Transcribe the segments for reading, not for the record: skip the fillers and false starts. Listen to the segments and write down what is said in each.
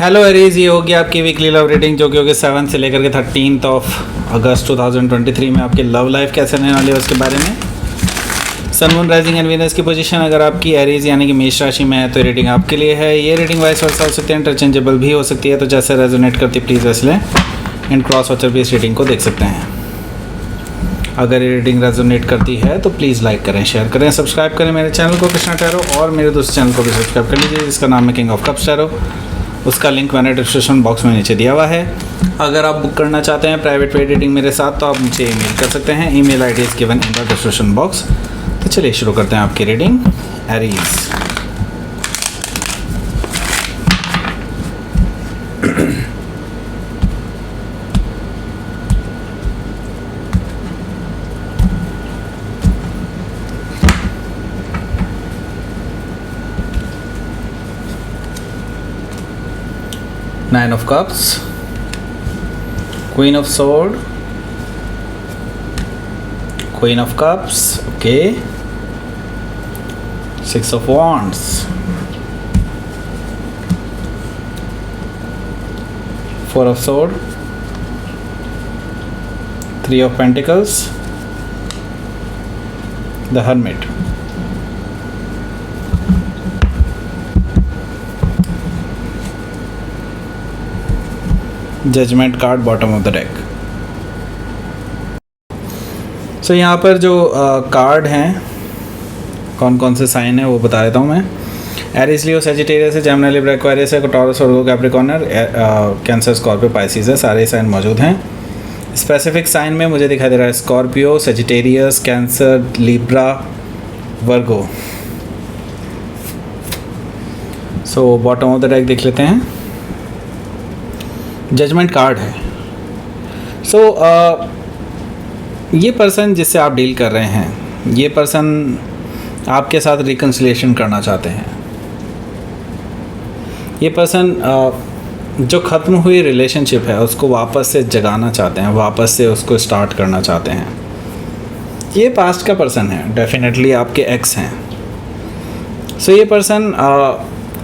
Hello Aries, ये होगी आपकी वीकली लव रीडिंग जो कि होगी 7 से लेकर के 13 अगस्त 2023 में आपके लव लाइफ कैसे रहने वाली है उसके बारे में। Sun moon rising and Venus की पोजीशन अगर आपकी एरीज यानी कि मेष राशि में है तो रीडिंग आपके लिए है। ये रीडिंग वाइस वर्सा हो सकती है, इंटरचेंजेबल भी हो सकती है, तो जैसे रेजोनेट करती प्लीज़ वैसे लें। एंड क्रॉस वॉचर भी इस रीडिंग को देख सकते हैं। अगर ये रीडिंग रेजोनेट करती है तो प्लीज़ लाइक करें, शेयर करें, सब्सक्राइब करें मेरे चैनल को कृष्णा टैरो, और मेरे दूसरे चैनल को भी सब्सक्राइब कर लीजिए जिसका नाम है किंग ऑफ कप्स टैरो। उसका लिंक मैंने डिस्क्रिप्शन बॉक्स में नीचे दिया हुआ है। अगर आप बुक करना चाहते हैं प्राइवेट पेड रीडिंग मेरे साथ तो आप मुझे ईमेल कर सकते हैं। Email ID is given in the description box. तो चलिए शुरू करते हैं आपकी reading. Aries, Nine of Cups, Queen of Sword, Queen of Cups, okay, Six of Wands, Four of Sword, Three of Pentacles, the Hermit. Judgement card bottom of the deck. So यहाँ पर जो card हैं कौन कौन से sign है वो बता देता हूँ मैं। एरीज, लियो, सजिटेरियस है, जेमिनी, लिब्रा, एक्वेरियस है, टॉरस, वर्गो, कैप्रिकॉर्न, कैंसर, स्कॉर्पियो, पाइसिस है। सारे साइन मौजूद हैं। स्पेसिफिक साइन में मुझे दिखाई दे रहा है Scorpio, Sagittarius, cancer, Libra, Virgo. So bottom of the deck देख लेते हैं। जजमेंट कार्ड है। सो ये पर्सन जिससे आप डील कर रहे हैं, ये पर्सन आपके साथ रिकन्सिलिएशन करना चाहते हैं। ये पर्सन जो ख़त्म हुई रिलेशनशिप है उसको वापस से जगाना चाहते हैं, वापस से उसको स्टार्ट करना चाहते हैं। ये पास्ट का पर्सन है, डेफिनेटली आपके एक्स हैं। सो ये पर्सन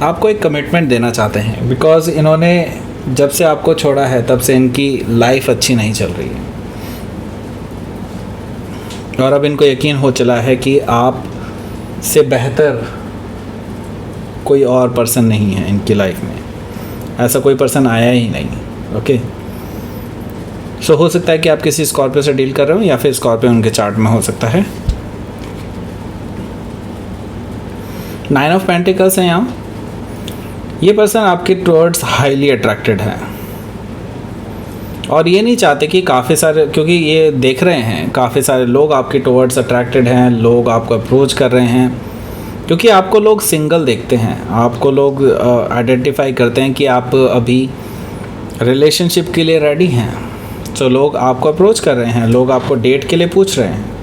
आपको एक कमिटमेंट देना चाहते हैं बिकॉज़ इन्होंने जब से आपको छोड़ा है तब से इनकी लाइफ अच्छी नहीं चल रही है और अब इनको यकीन हो चला है कि आप से बेहतर कोई और पर्सन नहीं है इनकी लाइफ में। ऐसा कोई पर्सन आया ही नहीं। ओके, सो हो सकता है कि आप किसी स्कॉर्पियो से डील कर रहे हो या फिर स्कॉर्पियो उनके चार्ट में हो सकता है। 9 ऑफ पेंटिकल्स है यहाँ। ये पर्सन आपके टुवर्ड्स हाईली अट्रैक्टेड है और ये नहीं चाहते कि काफ़ी सारे, क्योंकि ये देख रहे हैं काफ़ी सारे लोग आपके टुवर्ड्स अट्रैक्टेड हैं, लोग आपको अप्रोच कर रहे हैं क्योंकि आपको लोग सिंगल देखते हैं, आपको लोग आइडेंटिफाई करते हैं कि आप अभी रिलेशनशिप के लिए रेडी हैं। तो लोग आपको अप्रोच कर रहे हैं, लोग आपको डेट के लिए पूछ रहे हैं।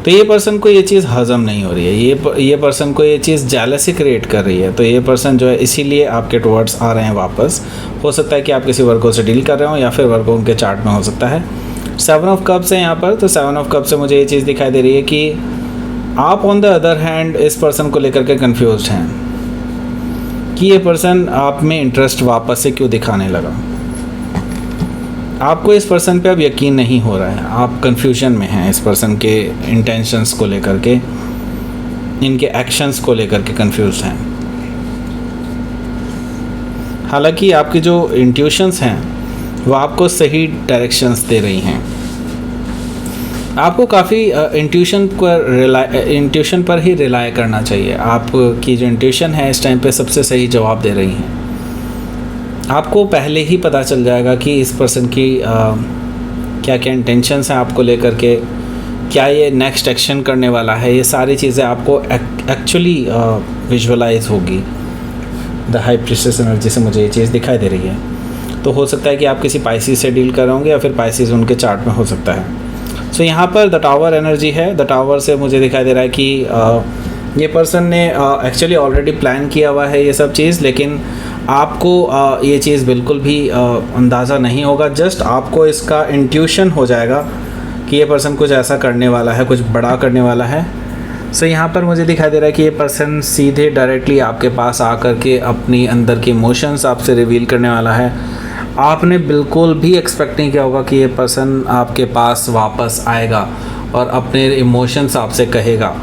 तो ये पर्सन को ये चीज़ हज़म नहीं हो रही है, ये पर्सन को ये चीज़ जेलसी क्रिएट कर रही है। तो ये पर्सन जो है इसीलिए आपके टुवर्ड्स आ रहे हैं वापस। हो सकता है कि आप किसी वर्गो से डील कर रहे हो या फिर वर्गो उनके चार्ट में हो सकता है। 7 ऑफ कप्स है यहाँ पर। तो 7 ऑफ कप्स से मुझे ये चीज़ दिखाई दे रही है कि आप ऑन द अदर हैंड इस पर्सन को लेकर के कन्फ्यूज हैं कि ये पर्सन आप में इंटरेस्ट वापस से क्यों दिखाने लगा। आपको इस पर्सन पे अब यकीन नहीं हो रहा है, आप कंफ्यूजन में हैं इस पर्सन के इंटेंशंस को लेकर के, इनके एक्शंस को लेकर के कंफ्यूज हैं। हालांकि आपकी जो इंट्यूशंस हैं वो आपको सही डायरेक्शंस दे रही हैं। आपको काफ़ी इंट्यूशन पर ही रिलाय करना चाहिए। आपकी जो इंट्यूशन है इस टाइम पे सबसे सही जवाब दे रही हैं। आपको पहले ही पता चल जाएगा कि इस पर्सन की क्या क्या इंटेंशंस हैं आपको लेकर के, क्या ये नेक्स्ट एक्शन करने वाला है। ये सारी चीज़ें आपको एक्चुअली विजुअलाइज होगी। द हाई प्रीस्टेस एनर्जी से मुझे ये चीज़ दिखाई दे रही है। तो हो सकता है कि आप किसी पाइसिस से डील कर रहे होंगे या फिर पाइसिस उनके चार्ट में हो सकता है। सो यहाँ पर द टावर एनर्जी है। द टावर से मुझे दिखाई दे रहा है कि ये पर्सन ने एक्चुअली ऑलरेडी प्लान किया हुआ है ये सब चीज़, लेकिन आपको ये चीज़ बिल्कुल भी अंदाज़ा नहीं होगा। जस्ट आपको इसका इंट्यूशन हो जाएगा कि ये पर्सन कुछ ऐसा करने वाला है, कुछ बड़ा करने वाला है सो यहाँ पर मुझे दिखाई दे रहा है कि ये पर्सन सीधे डायरेक्टली आपके पास आकर के अपनी अंदर के इमोशंस आपसे रिवील करने वाला है। आपने बिल्कुल भी एक्सपेक्ट नहीं किया होगा कि ये पर्सन आपके पास वापस आएगा और अपने इमोशंस आपसे कहेगा।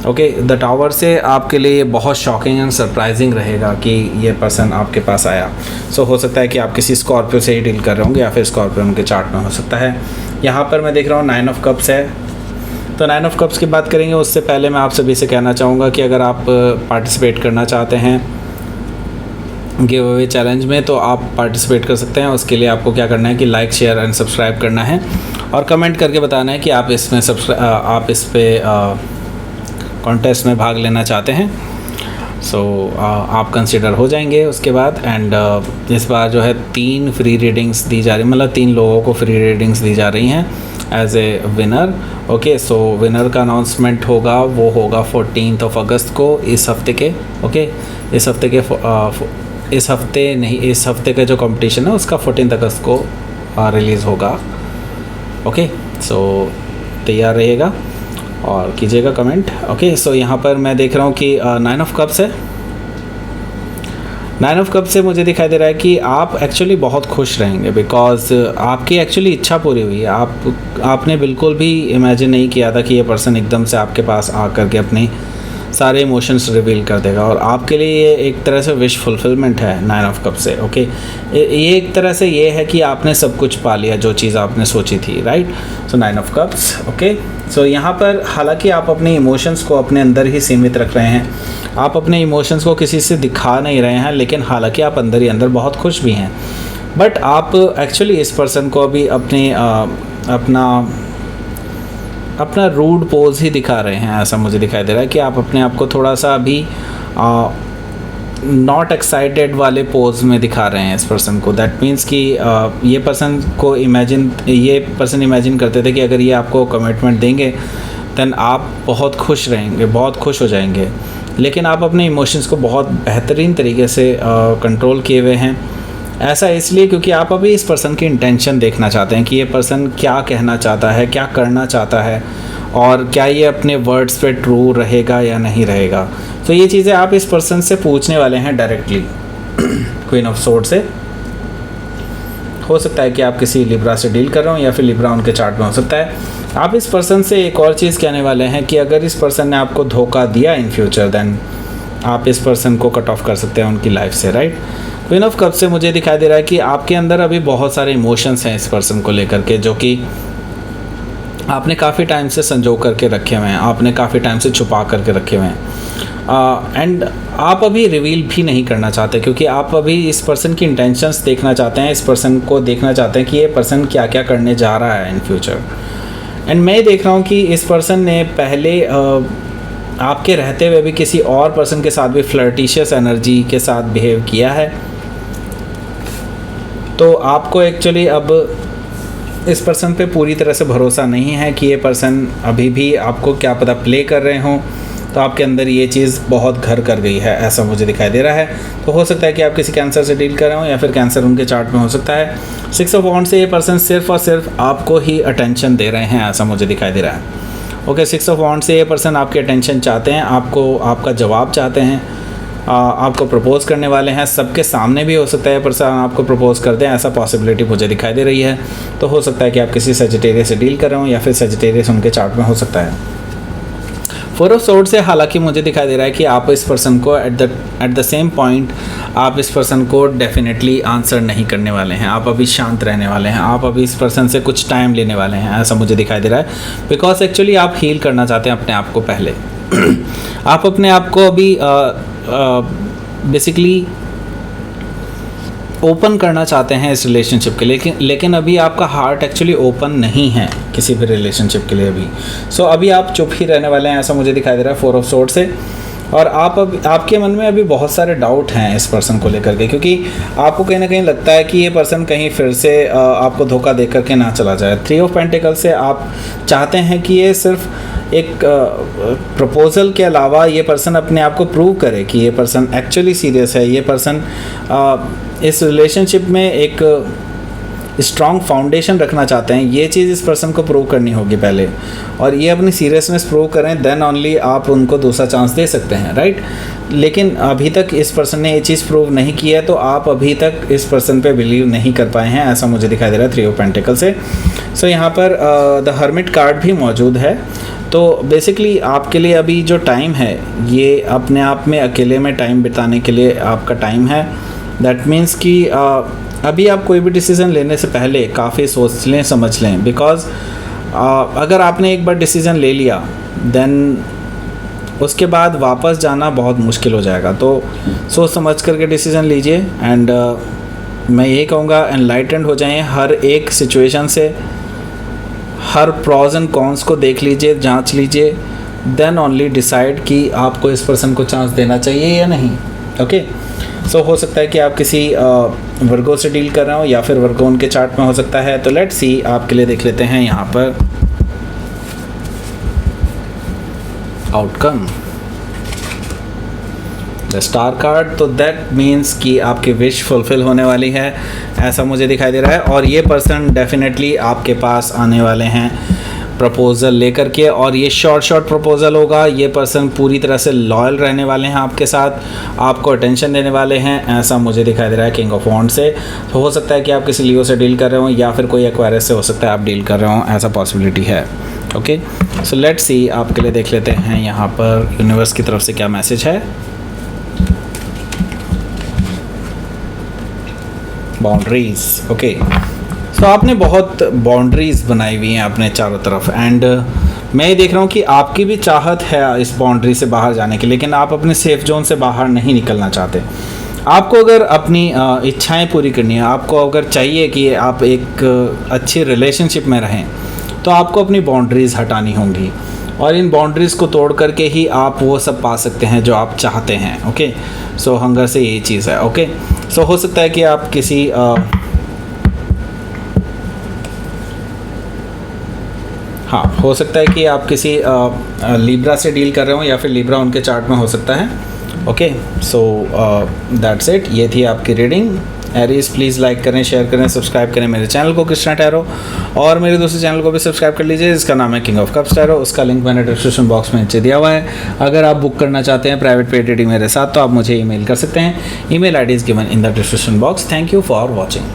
ओके, द टावर से आपके लिए ये बहुत शॉकिंग एंड सरप्राइजिंग रहेगा कि ये पर्सन आपके पास आया। सो हो सकता है कि आप किसी स्कॉर्पियो से ही डील कर रहे होंगे या फिर स्कॉर्पियो उनके चार्ट में हो सकता है। यहाँ पर मैं देख रहा हूँ 9 ऑफ कप्स है। तो 9 ऑफ कप्स की बात करेंगे उससे पहले मैं आप सभी से कहना चाहूँगा कि अगर आप पार्टिसिपेट करना चाहते हैं गिव अवे चैलेंज में तो आप पार्टिसिपेट कर सकते हैं। उसके लिए आपको क्या करना है कि लाइक शेयर एंड सब्सक्राइब करना है और कमेंट करके बताना है कि आप इसमें आप इस पे कॉन्टेस्ट में भाग लेना चाहते हैं। सो आप कंसिडर हो जाएंगे उसके बाद। एंड इस बार जो है 3 फ्री रीडिंग्स दी जा रही, मतलब 3 लोगों को फ्री रीडिंग्स दी जा रही हैं as a winner. Okay, so winner का अनाउंसमेंट होगा, वो होगा 14 अगस्त को इस हफ्ते के। ओके, इस हफ्ते का जो कंपटीशन है उसका 14 अगस्त को रिलीज़ होगा। ओके, सो तैयार रहिएगा और कीजिएगा कमेंट। ओके, सो यहाँ पर मैं देख रहा हूँ कि 9 ऑफ कप्स है। 9 ऑफ कप्स से मुझे दिखाई दे रहा है कि आप एक्चुअली बहुत खुश रहेंगे बिकॉज आपकी एक्चुअली इच्छा पूरी हुई है। आपने बिल्कुल भी इमेजिन नहीं किया था कि ये पर्सन एकदम से आपके पास आकर के अपने सारे इमोशंस रिवील कर देगा और आपके लिए ये एक तरह से विश फुलफिलमेंट है 9 ऑफ कप से। ओके, ये एक तरह से ये है कि आपने सब कुछ पा लिया जो चीज़ आपने सोची थी, right. So 9 of cups. Okay, so यहाँ पर हालांकि आप अपने इमोशंस को अपने अंदर ही सीमित रख रहे हैं, आप अपने इमोशंस को किसी से दिखा नहीं रहे हैं, लेकिन हालांकि आप अंदर ही अंदर बहुत खुश भी हैं। बट आप एक्चुअली इस पर्सन को अभी अपना रूड पोज ही दिखा रहे हैं, ऐसा मुझे दिखाई दे रहा है कि आप अपने आप को थोड़ा सा अभी नॉट एक्साइटेड वाले पोज में दिखा रहे हैं इस पर्सन को। दैट मीन्स कि ये पर्सन इमेजिन करते थे कि अगर ये आपको कमिटमेंट देंगे देन आप बहुत खुश रहेंगे, बहुत खुश हो जाएंगे, लेकिन आप अपने इमोशंस को बहुत बेहतरीन तरीके से कंट्रोल किए हुए हैं। ऐसा इसलिए क्योंकि आप अभी इस पर्सन की इंटेंशन देखना चाहते हैं कि ये पर्सन क्या कहना चाहता है, क्या करना चाहता है और क्या ये अपने वर्ड्स पे ट्रू रहेगा या नहीं रहेगा। तो ये चीज़ें आप इस पर्सन से पूछने वाले हैं डायरेक्टली। क्वीन ऑफ सोर्ड से हो सकता है कि आप किसी लिब्रा से डील कर रहे हो या फिर लिब्रा उनके चार्ट में हो सकता है। आप इस पर्सन से एक और चीज़ कहने वाले हैं कि अगर इस पर्सन ने आपको धोखा दिया इन फ्यूचर देन आप इस पर्सन को कट ऑफ कर सकते हैं उनकी लाइफ से, राइट। क्वीन ऑफ कप से मुझे दिखाई दे रहा है कि आपके अंदर अभी बहुत सारे इमोशंस हैं इस पर्सन को लेकर के, जो कि आपने काफ़ी टाइम से संजो करके रखे हुए हैं, आपने काफ़ी टाइम से छुपा करके रखे हुए हैं एंड आप अभी रिवील भी नहीं करना चाहते क्योंकि आप अभी इस पर्सन की इंटेंशंस देखना चाहते हैं, इस पर्सन को देखना चाहते हैं कि ये पर्सन क्या क्या करने जा रहा है इन फ्यूचर। एंड मैं देख रहा हूँ कि इस पर्सन ने पहले आपके रहते हुए भी किसी और पर्सन के साथ भी फ्लर्टिशियस एनर्जी के साथ बिहेव किया है। तो आपको एक्चुअली अब इस पर्सन पे पूरी तरह से भरोसा नहीं है कि ये पर्सन अभी भी आपको क्या पता प्ले कर रहे हों। तो आपके अंदर ये चीज़ बहुत घर कर गई है, ऐसा मुझे दिखाई दे रहा है। तो हो सकता है कि आप किसी कैंसर से डील कर रहे हो या फिर कैंसर उनके चार्ट में हो सकता है। 6 ऑफ वॉन्ड्स से ये पर्सन सिर्फ और सिर्फ आपको ही अटेंशन दे रहे हैं, ऐसा मुझे दिखाई दे रहा है। ओके, 6 ऑफ वॉन्ड्स से ये पर्सन आपकी अटेंशन चाहते हैं, आपका जवाब चाहते हैं, आपको प्रपोज़ करने वाले हैं। सबके सामने भी हो सकता है पर्सन आपको प्रपोज़ कर दें, ऐसा पॉसिबिलिटी मुझे दिखाई दे रही है। तो हो सकता है कि आप किसी सजिटेरियस से डील कर रहे हो या फिर सजिटेरियस उनके चार्ट में हो सकता है। 4 ऑफ सोर्ड से हालांकि मुझे दिखाई दे रहा है कि आप इस पर्सन को एट द सेम पॉइंट आप इस पर्सन को डेफिनेटली आंसर नहीं करने वाले हैं, आप अभी शांत रहने वाले हैं, आप अभी इस पर्सन से कुछ टाइम लेने वाले हैं, ऐसा मुझे दिखाई दे रहा है। बिकॉज एक्चुअली आप हील करना चाहते हैं अपने आप को पहले आप अपने आप को अभी बेसिकली ओपन करना चाहते हैं इस रिलेशनशिप के लिए, लेकिन अभी आपका हार्ट एक्चुअली ओपन नहीं है किसी भी रिलेशनशिप के लिए अभी। सो अभी आप चुप ही रहने वाले हैं, ऐसा मुझे दिखाई दे रहा है 4 ऑफ सोर्ड से। और आपके मन में अभी बहुत सारे डाउट हैं इस पर्सन को लेकर के, क्योंकि आपको कहीं ना कहीं लगता है कि ये पर्सन कहीं फिर से आपको धोखा दे करके ना चला जाए। 3 ऑफ पेंटिकल से आप चाहते हैं कि ये सिर्फ एक प्रपोजल के अलावा ये पर्सन अपने आप को प्रूव करे कि ये पर्सन एक्चुअली सीरियस है, ये पर्सन इस रिलेशनशिप में एक स्ट्रॉन्ग फाउंडेशन रखना चाहते हैं, ये चीज़ इस पर्सन को प्रूव करनी होगी पहले, और ये अपनी सीरियसनेस प्रूव करें, देन ओनली आप उनको दूसरा चांस दे सकते हैं, राइट। लेकिन अभी तक इस पर्सन ने ये चीज़ प्रूव नहीं की है, तो आप अभी तक इस पर्सन पे बिलीव नहीं कर पाए हैं, ऐसा मुझे दिखाई दे रहा है 3 ऑफ पेंटिकल से। सो यहाँ पर द हर्मिट कार्ड भी मौजूद है। तो बेसिकली आपके लिए अभी जो टाइम है, ये अपने आप में अकेले में टाइम बिताने के लिए आपका टाइम है। दैट मीन्स कि अभी आप कोई भी डिसीज़न लेने से पहले काफ़ी सोच लें, समझ लें, बिकॉज़ अगर आपने एक बार डिसीज़न ले लिया, देन उसके बाद वापस जाना बहुत मुश्किल हो जाएगा। तो सोच समझ करके डिसीज़न लीजिए, एंड मैं यही कहूँगा एनलाइटेंड हो जाएं हर एक सिचुएशन से, हर प्रॉज एंड कॉन्स को देख लीजिए, जांच लीजिए, देन ओनली डिसाइड कि आपको इस पर्सन को चांस देना चाहिए या नहीं। ओके, सो हो सकता है कि आप किसी वर्गो से डील कर रहे हो, या फिर वर्गो उनके चार्ट में हो सकता है। तो लेट्स सी, आपके लिए देख लेते हैं यहाँ पर आउटकम, द स्टार कार्ड। तो दैट मीन्स कि आपकी विश फुलफिल होने वाली है, ऐसा मुझे दिखाई दे रहा है। और ये पर्सन डेफिनेटली आपके पास आने वाले हैं प्रपोज़ल लेकर के, और ये शॉर्ट प्रपोज़ल होगा। ये पर्सन पूरी तरह से लॉयल रहने वाले हैं आपके साथ, आपको अटेंशन देने वाले हैं, ऐसा मुझे दिखाई दे रहा है किंग ऑफ वॉन्ड से। तो हो सकता है कि आप किसी लियो से डील कर रहे हो, या फिर कोई एक्वायरस से हो सकता है आप डील कर रहे हो, ऐसा पॉसिबिलिटी है। ओके, सो लेट्स सी, आपके लिए देख लेते हैं यहाँ पर यूनिवर्स की तरफ से क्या मैसेज है। Boundaries, okay. तो आपने बहुत बाउंड्रीज़ बनाई हुई हैं अपने चारों तरफ, एंड मैं ये देख रहा हूँ कि आपकी भी चाहत है इस बाउंड्री से बाहर जाने की, लेकिन आप अपने सेफ जोन से बाहर नहीं निकलना चाहते। आपको अगर अपनी इच्छाएं पूरी करनी है, आपको अगर चाहिए कि आप एक अच्छी रिलेशनशिप में रहें, तो आपको अपनी बाउंड्रीज़ हटानी होंगी, और इन बाउंड्रीज़ को तोड़ करके ही आप वो सब पा सकते हैं जो आप चाहते हैं। ओके, सो हंगर से यही चीज़ है। ओके, सो हो सकता है कि आप किसी हाँ, हो सकता है कि आप किसी लिब्रा से डील कर रहे हो, या फिर लिब्रा उनके चार्ट में हो सकता है। ओके, सो दैट्स इट, ये थी आपकी रीडिंग। एरीज प्लीज़ लाइक करें, शेयर करें, सब्सक्राइब करें मेरे चैनल को कृष्णा टैरो, और मेरे दूसरे चैनल को भी सब्सक्राइब कर लीजिए, जिसका नाम है किंग ऑफ कप्स टैरो। उसका लिंक मैंने डिस्क्रिप्शन बॉक्स में नीचे दिया हुआ है। अगर आप बुक करना चाहते हैं प्राइवेट पेड रीडिंग मेरे साथ, तो आप मुझे ईमेल कर सकते हैं। Email ID is given in the description box. Thank you for watching.